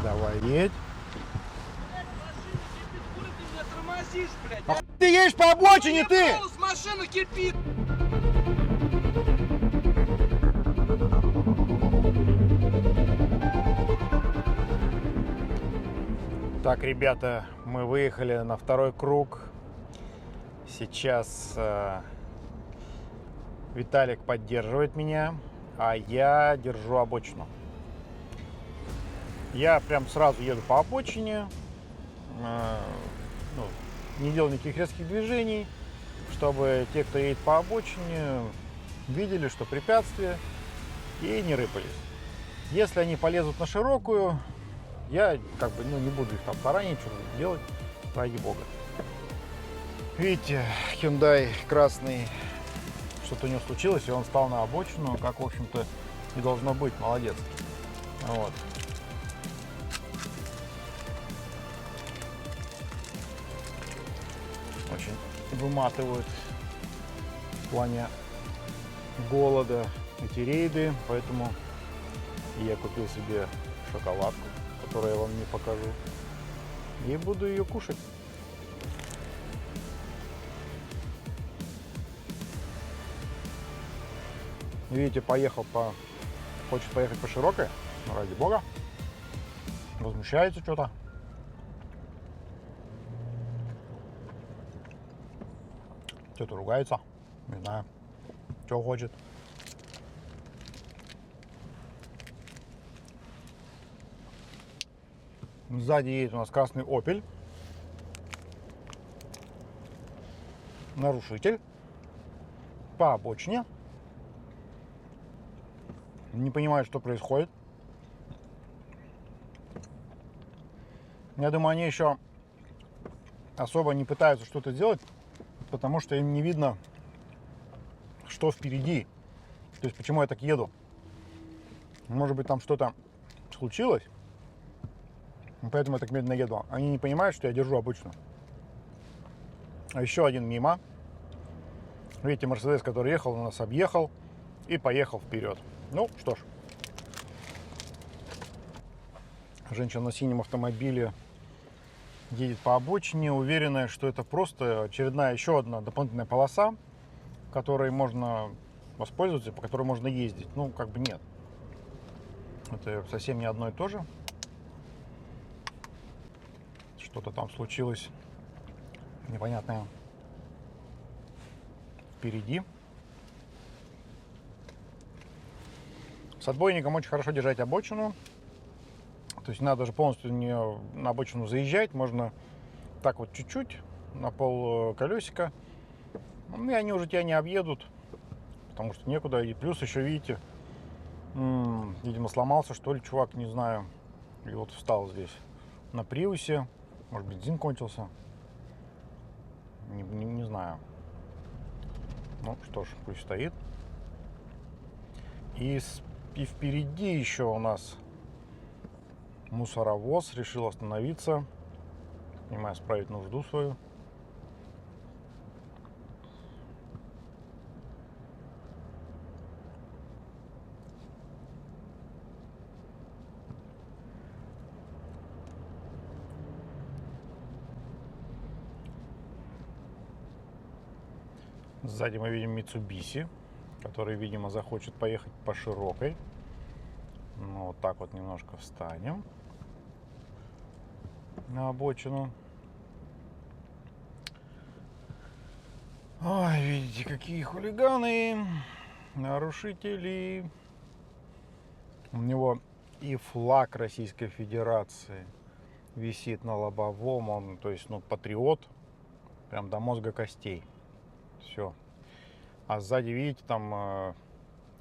Давай, едь. Блядь, А ты едешь по обочине, ты! с машины кипит! Так, ребята, мы выехали на второй круг. Сейчас Виталик поддерживает меня, а я держу обочину. Я прям сразу еду по обочине, не делаю никаких резких движений, чтобы те, кто едет по обочине, видели, что препятствие, и не рыпались. Если они полезут на широкую, я не буду их там таранить, что делать, ради бога. Видите, Hyundai красный, что-то у него случилось, и он встал на обочину, как, в общем-то, и должно быть. Молодец. Вот. Очень выматывают в плане голода эти рейды, поэтому я купил себе шоколадку, которую я вам не покажу, и буду ее кушать. Видите, хочет поехать по широкой, ну, ради бога, возмущается что-то. Что-то ругается, не знаю, что хочет. Сзади едет у нас красный Opel. Нарушитель. По обочине. Не понимаю, что происходит. Я думаю, они еще особо не пытаются что-то делать, потому что им не видно, что впереди. То есть, почему я так еду. Может быть, там что-то случилось, поэтому я так медленно еду. Они не понимают, что я держу обочину. А еще один мимо. Видите, Мерседес, который ехал, у нас объехал и поехал вперед. Ну, что ж. Женщина на синем автомобиле едет по обочине, уверенная, что это просто очередная еще одна дополнительная полоса, которой можно воспользоваться, по которой можно ездить. Ну, как бы нет. Это совсем не одно и то же. Что-то там случилось непонятное впереди. С отбойником очень хорошо держать обочину. То есть не надо даже полностью на обочину заезжать. Можно так вот чуть-чуть на пол колесика. И они уже тебя не объедут, потому что некуда. И плюс еще, видите, видимо, сломался, что ли, чувак, не знаю. И вот встал здесь на Приусе. Может, бензин кончился. Не знаю. Ну что ж, пусть стоит. И впереди еще у нас мусоровоз решил остановиться. Понимаю, справить нужду свою. Сзади мы видим Mitsubishi, который, видимо, захочет поехать по широкой. Ну, вот так вот немножко встанем на обочину. Ой, видите, какие хулиганы, нарушители. У него и флаг Российской Федерации висит на лобовом. Он, то есть, патриот, прям до мозга костей. Все. А сзади, видите, там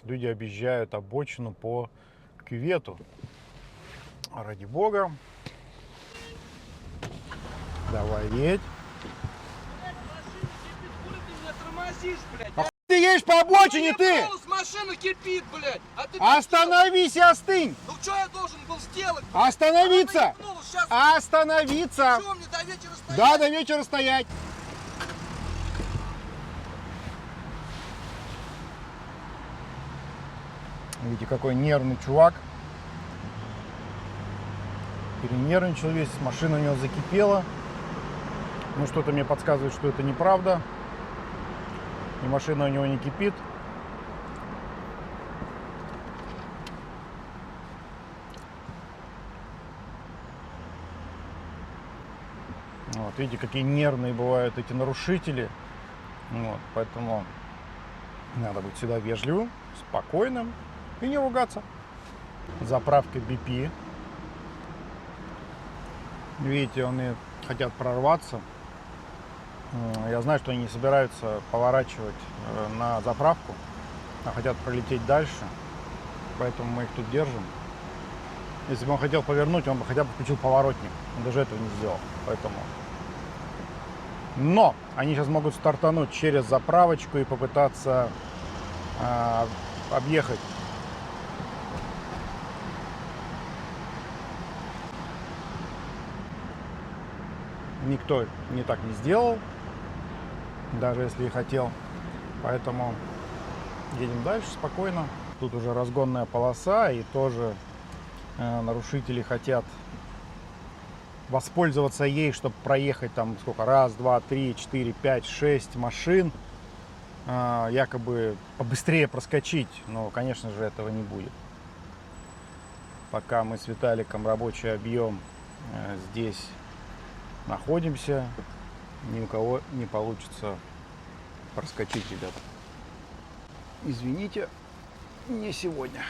люди объезжают обочину по кювету. Ради бога. Давай, едь. А ты едешь по обочине, ты! С машины кипит, блядь! Остановись и остынь! Ну что я должен был сделать? Остановиться! Остановиться! Что, мне до вечера стоять? Да, до вечера стоять! Видите, какой нервный чувак. перенервничал весь, машина у него закипела. Ну, что-то мне подсказывает, что это неправда. И машина у него не кипит. Вот, видите, какие нервные бывают эти нарушители. Вот, поэтому надо быть всегда вежливым, спокойным и не ругаться. Заправка BP. Видите, они хотят прорваться. Я знаю, что они не собираются поворачивать на заправку, а хотят пролететь дальше. Поэтому мы их тут держим. Если бы он хотел повернуть, он бы хотя бы включил поворотник. Он даже этого не сделал. Поэтому... Но они сейчас могут стартануть через заправочку и попытаться объехать. Никто не так не сделал, даже если и хотел. Поэтому едем дальше спокойно. Тут уже разгонная полоса, и тоже нарушители хотят воспользоваться ей, чтобы проехать там сколько, раз, два, три, 4, 5, 6 машин, якобы побыстрее проскочить. Но, конечно же, этого не будет. Пока мы с Виталиком рабочий объем здесь находимся, ни у кого не получится проскочить, ребята. Извините, не сегодня.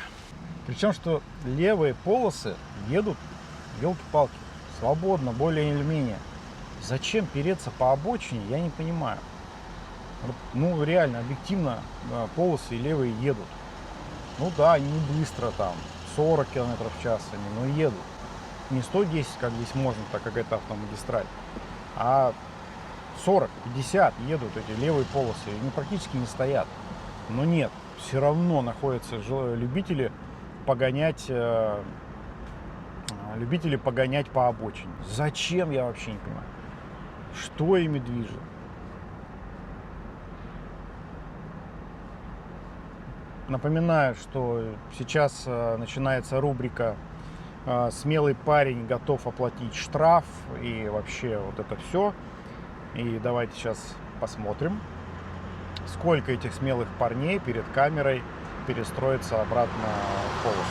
Причем, что левые полосы едут, елки-палки, свободно, более или менее. Зачем переться по обочине, я не понимаю. Ну, реально, объективно, полосы левые едут. Ну да, они не быстро, там, 40 км в час они, но едут. Не 110, как здесь можно, так как это автомагистраль, а 40, 50 едут эти левые полосы, они практически не стоят. Но нет, все равно находятся любители погонять по обочине. Зачем, я вообще не понимаю. Что ими движет? Напоминаю, что сейчас начинается рубрика «Смелый парень готов оплатить штраф» и вообще вот это все. И давайте сейчас посмотрим, сколько этих смелых парней перед камерой перестроится обратно в полосу.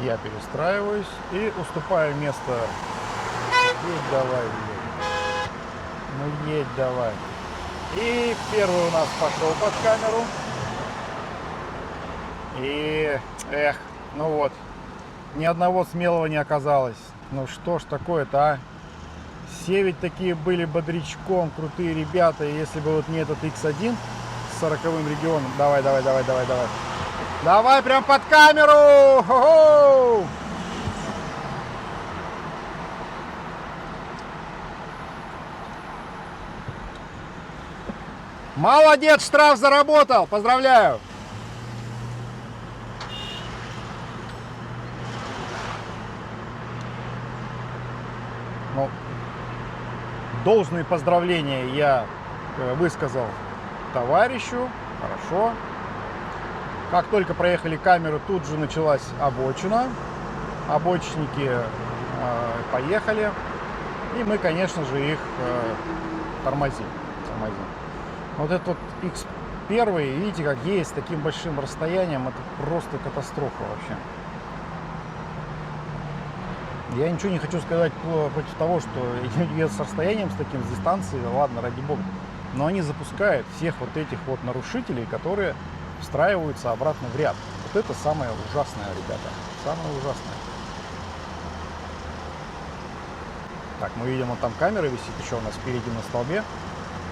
Я перестраиваюсь и уступаю место. Едь давай, ну едь давай. И первый у нас пошел под камеру. И, ну вот, ни одного смелого не оказалось. Ну что ж такое-то, а? Все ведь такие были бодрячком, крутые ребята. И если бы вот не этот X1 с 40-м регионом. Давай. Давай прям под камеру! Хо-хо! Молодец, штраф заработал! Поздравляю! Ну, должные поздравления я высказал товарищу. Хорошо. Как только проехали камеру, тут же началась обочина. Обочинники поехали. И мы, конечно же, их тормозим. Вот этот вот X1, видите, как есть, с таким большим расстоянием, это просто катастрофа вообще. Я ничего не хочу сказать против того, что с расстоянием, с таким, с дистанции, ладно, ради бога. Но они запускают всех вот этих вот нарушителей, которые встраиваются обратно в ряд. Вот это самое ужасное, ребята. Самое ужасное. Так, мы видим, вот там камера висит еще у нас впереди на столбе,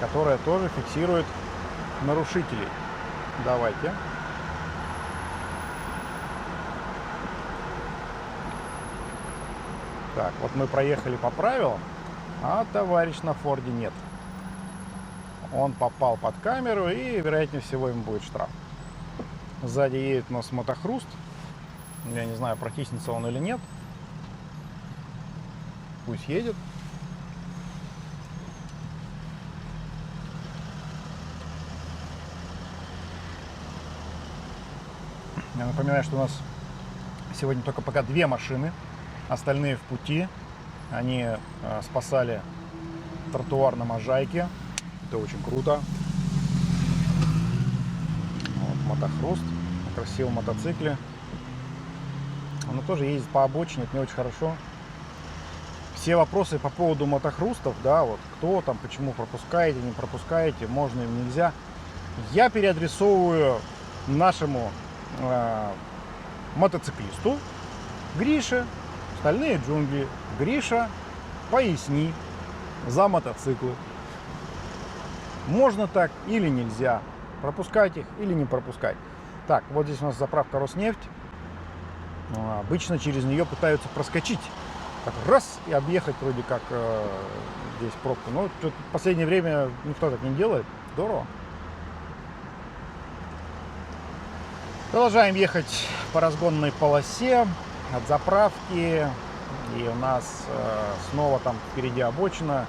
которая тоже фиксирует нарушителей. Давайте. Так, вот мы проехали по правилам, а товарищ на Форде нет. Он попал под камеру, и, вероятнее всего, ему будет штраф. Сзади едет у нас мотохруст. Я не знаю, протиснется он или нет. Пусть едет. Я напоминаю, что у нас сегодня только пока 2 машины, остальные в пути. Они спасали тротуар на Можайке. Это очень круто. Вот, мотохруст на красивом мотоцикле. Он тоже ездит по обочине, это не очень хорошо. Все вопросы по поводу мотохрустов, да, вот кто там, почему пропускаете, не пропускаете, можно им, нельзя, я переадресовываю нашему мотоциклисту Грише, стальные джунгли. Гриша, поясни за мотоциклы. Можно так или нельзя, пропускать их или не пропускать. Так, вот здесь у нас заправка Роснефть. Обычно через нее пытаются проскочить. Так раз и объехать вроде как здесь пробку. Но в последнее время никто так не делает. Здорово. Продолжаем ехать по разгонной полосе от заправки. И у нас снова там впереди обочина.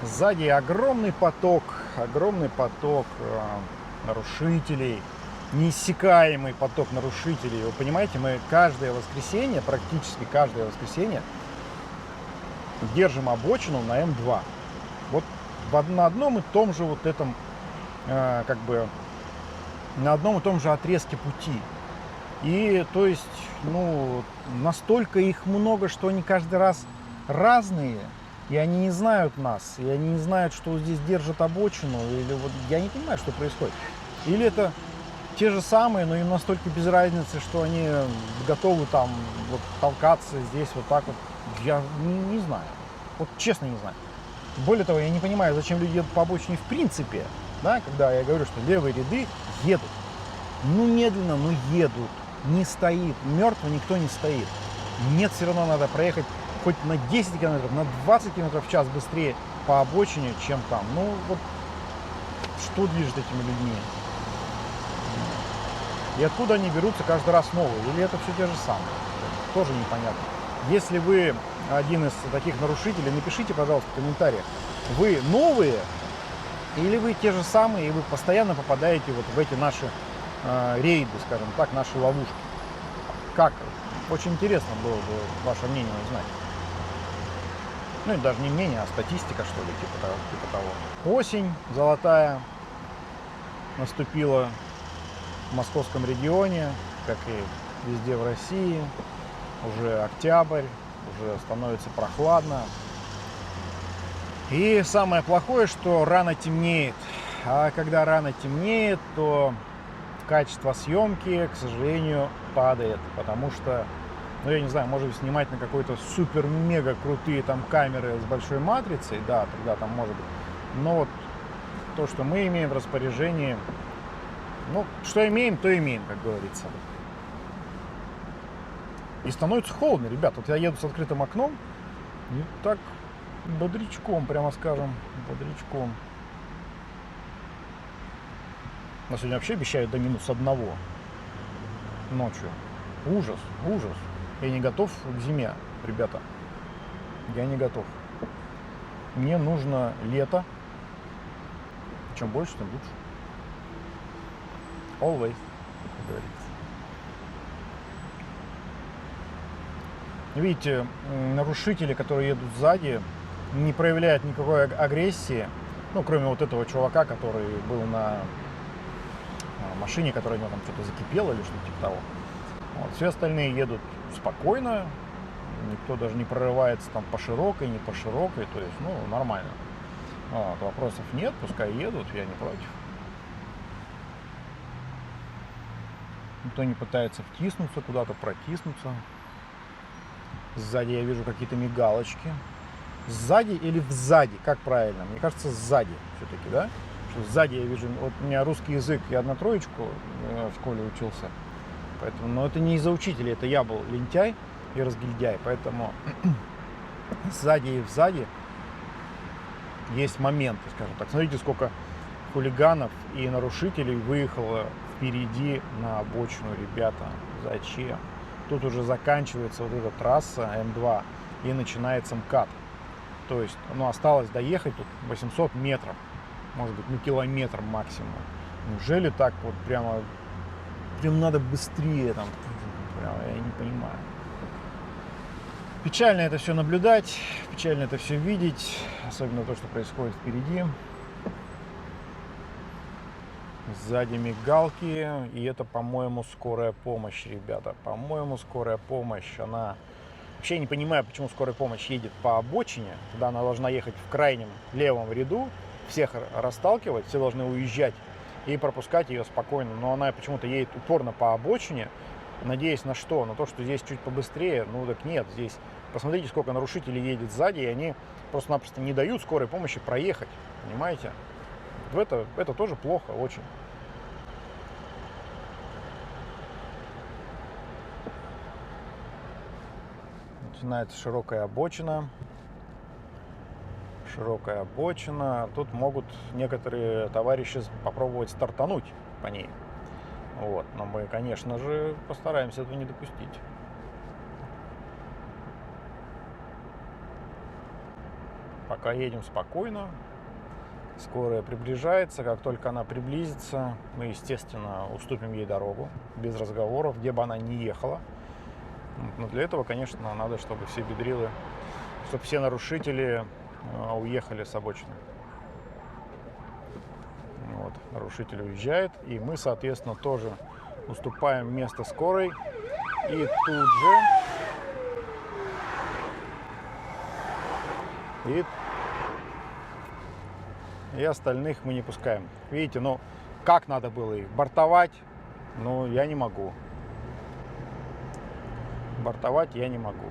Сзади огромный поток нарушителей. Неиссякаемый поток нарушителей. Вы понимаете, мы каждое воскресенье, практически каждое воскресенье держим обочину на М2. Вот на одном и том же вот этом, как бы, на одном и том же отрезке пути. И, то есть, ну, настолько их много, что они каждый раз разные, и они не знают нас, и они не знают, что здесь держат обочину, или вот, я не понимаю, что происходит. Или это те же самые, но им настолько без разницы, что они готовы там вот толкаться здесь вот так вот. Я не знаю. Вот честно не знаю. Более того, я не понимаю, зачем люди едут по обочине в принципе, да, когда я говорю, что левые ряды едут. Ну, медленно, но едут. Не стоит. Мертво никто не стоит. Нет, все равно надо проехать хоть на 10 км, на 20 км в час быстрее по обочине, чем там. Ну, вот что движет этими людьми? И откуда они берутся каждый раз новые? Или это все те же самые? Тоже непонятно. Если вы один из таких нарушителей, напишите, пожалуйста, в комментариях, вы новые или вы те же самые, и вы постоянно попадаете вот в эти наши рейды, скажем так, наши ловушки. Как? Очень интересно было бы ваше мнение узнать. Ну и даже не мнение, а статистика, что ли, типа того. Осень золотая наступила в московском регионе, как и везде в России. Уже октябрь, уже становится прохладно. И самое плохое, что рано темнеет. А когда рано темнеет, то качество съемки, к сожалению, падает. Потому что, ну я не знаю, может быть, снимать на какой-то супер-мега крутые там камеры с большой матрицей, да, тогда там может быть. Но вот то, что мы имеем в распоряжении, ну, что имеем, то имеем, как говорится. И становится холодно, ребят. Вот я еду с открытым окном, и так бодрячком, прямо скажем, бодрячком. Но сегодня вообще обещают до -1 ночью. Ужас, ужас. Я не готов к зиме, ребята. Я не готов. Мне нужно лето. Чем больше, тем лучше. Always, как говорится. Видите, нарушители, которые едут сзади, не проявляют никакой агрессии. Ну, кроме вот этого чувака, который был на машине, которая у него там что-то закипело или что-то типа того. Вот. Все остальные едут спокойно. Никто даже не прорывается там по широкой, не по широкой. То есть, ну, нормально. Вот. Вопросов нет, пускай едут, я не против. Никто не пытается втиснуться куда-то, протиснуться. Сзади я вижу какие-то мигалочки. Сзади или сзади? Как правильно? Мне кажется, сзади все-таки, да? Что сзади я вижу... Вот у меня русский язык, я на 3 в школе учился. Поэтому, но это не из-за учителя, это я был лентяй и разгильдяй. Поэтому сзади и сзади есть моменты, скажем так. Смотрите, сколько хулиганов и нарушителей выехало впереди на обочину, ребята. Зачем? Тут уже заканчивается вот эта трасса М2. и начинается МКАД. То есть, ну, осталось доехать тут 800 метров, может быть, ну, километр максимум. Неужели так вот прям надо быстрее там? Прям, я не понимаю. Печально это все наблюдать, печально это все видеть, особенно то, что происходит впереди. Сзади мигалки, и это, по-моему, скорая помощь, ребята. По-моему, скорая помощь, она... Вообще я не понимаю, почему скорая помощь едет по обочине, когда она должна ехать в крайнем левом ряду, всех расталкивать, все должны уезжать и пропускать ее спокойно. Но она почему-то едет упорно по обочине, надеясь на что? На то, что здесь чуть побыстрее. Ну так нет, здесь посмотрите, сколько нарушителей едет сзади, и они просто-напросто не дают скорой помощи проехать, понимаете? Это тоже плохо очень. Начинается широкая обочина. Широкая обочина. Тут могут некоторые товарищи попробовать стартануть по ней. Вот. Но мы, конечно же, постараемся этого не допустить. Пока едем спокойно. Скорая приближается. Как только она приблизится, мы, естественно, уступим ей дорогу. Без разговоров, где бы она ни ехала. Но для этого, конечно, надо, чтобы все бедрилы, чтобы все нарушители уехали с обочины. Вот, нарушитель уезжает, и мы, соответственно, тоже уступаем место скорой. И тут же... И остальных мы не пускаем. Видите, ну, как надо было их бортовать, ну, я не могу. Бортовать я не могу.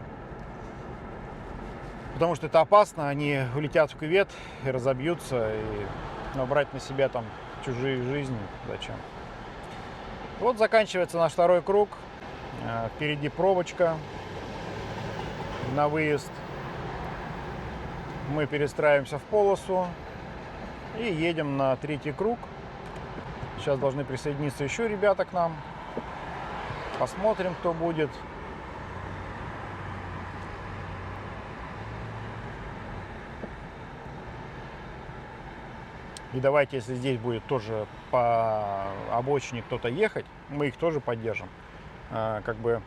Потому что это опасно, они улетят в кювет и разобьются, и брать на себя там чужие жизни зачем. Вот заканчивается наш второй круг. Впереди пробочка на выезд. Мы перестраиваемся в полосу и едем на третий круг. Сейчас должны присоединиться еще ребята к нам. Посмотрим, кто будет. И давайте, если здесь будет тоже по обочине кто-то ехать, мы их тоже поддержим. Как бы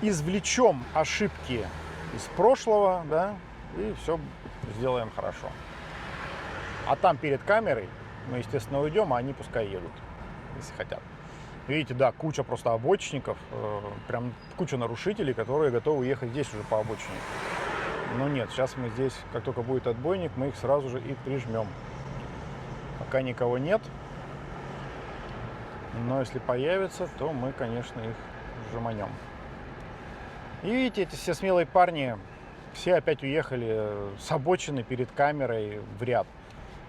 извлечем ошибки из прошлого, да, и все сделаем хорошо. А там перед камерой мы, естественно, уйдем, а они пускай едут, если хотят. Видите, да, куча просто обочинников, прям куча нарушителей, которые готовы ехать здесь уже по обочине. Но нет, сейчас мы здесь, как только будет отбойник, мы их сразу же и прижмем. Пока никого нет. Но если появится, то мы, конечно, их жеманем. И видите, эти все смелые парни, все опять уехали с обочины перед камерой в ряд.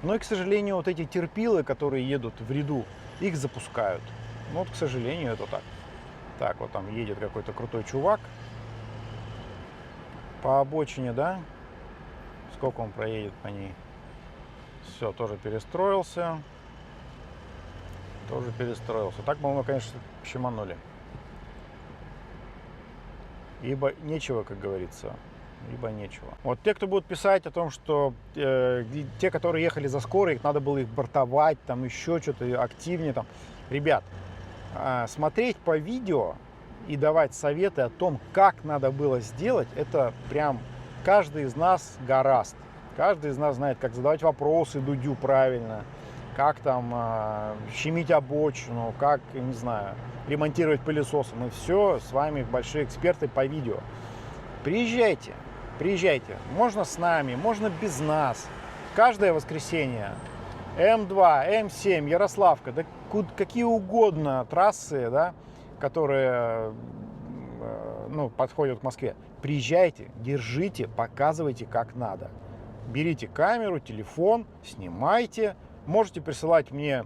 Но и, к сожалению, вот эти терпилы, которые едут в ряду, их запускают. Ну вот, к сожалению, это так. Так, вот там едет какой-то крутой чувак по обочине, да? Сколько он проедет по ней? Все, тоже перестроился. Тоже перестроился. Так бы мы, конечно, щеманули. Ибо нечего, как говорится. Ибо нечего. Вот те, кто будут писать о том, что те, которые ехали за скорой, их надо было их бортовать, там еще что-то активнее. Там. Ребят, смотреть по видео и давать советы о том, как надо было сделать, это прям каждый из нас гораст. Каждый из нас знает, как задавать вопросы Дудю правильно, как там щемить обочину, как, не знаю, ремонтировать пылесосы. Мы все с вами большие эксперты по видео. Приезжайте, приезжайте. Можно с нами, можно без нас. Каждое воскресенье М2, М7, Ярославка, да какие угодно трассы, да, которые подходят к Москве. Приезжайте, держите, показывайте, как надо. Берите камеру, телефон, снимайте. Можете присылать мне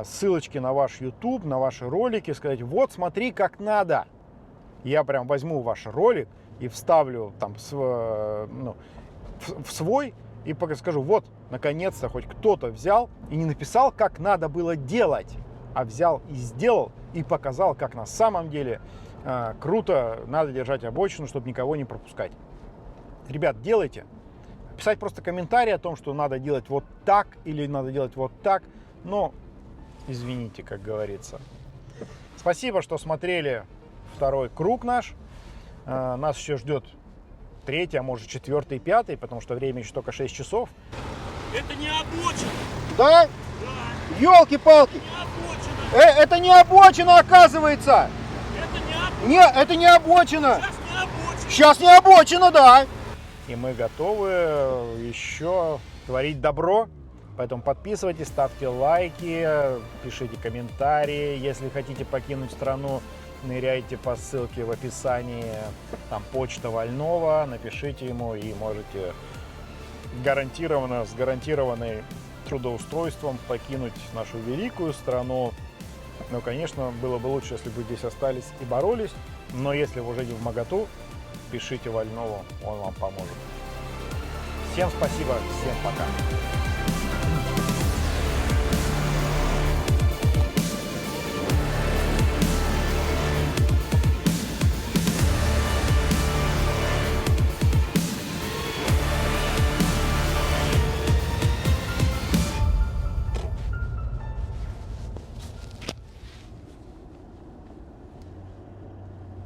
ссылочки на ваш YouTube, на ваши ролики, сказать, вот смотри, как надо. Я прям возьму ваш ролик и вставлю там в свой и скажу, вот, наконец-то хоть кто-то взял и не написал, как надо было делать, а взял и сделал, и показал, как на самом деле круто, надо держать обочину, чтобы никого не пропускать. Ребят, делайте. Писать просто комментарий о том, что надо делать вот так или надо делать вот так. Но извините, как говорится. Спасибо, что смотрели второй круг наш. Нас еще ждет третий, а может 4-й, 5-й, потому что время еще только 6 часов. Это не обочина! Да? Да, Ёлки-палки! не обочина! Это не обочина, оказывается! Это не обочина! Нет, это не обочина! Сейчас не обочина! Сейчас не обочина, да! И мы готовы еще творить добро. Поэтому подписывайтесь, ставьте лайки, пишите комментарии. Если хотите покинуть страну, ныряйте по ссылке в описании. Там почта Вольного, напишите ему и можете гарантированно, с гарантированным трудоустройством покинуть нашу великую страну. Но, конечно, было бы лучше, если бы здесь остались и боролись. Но если вы уже не в моготу, пишите Вольнову, он вам поможет. Всем спасибо, всем пока.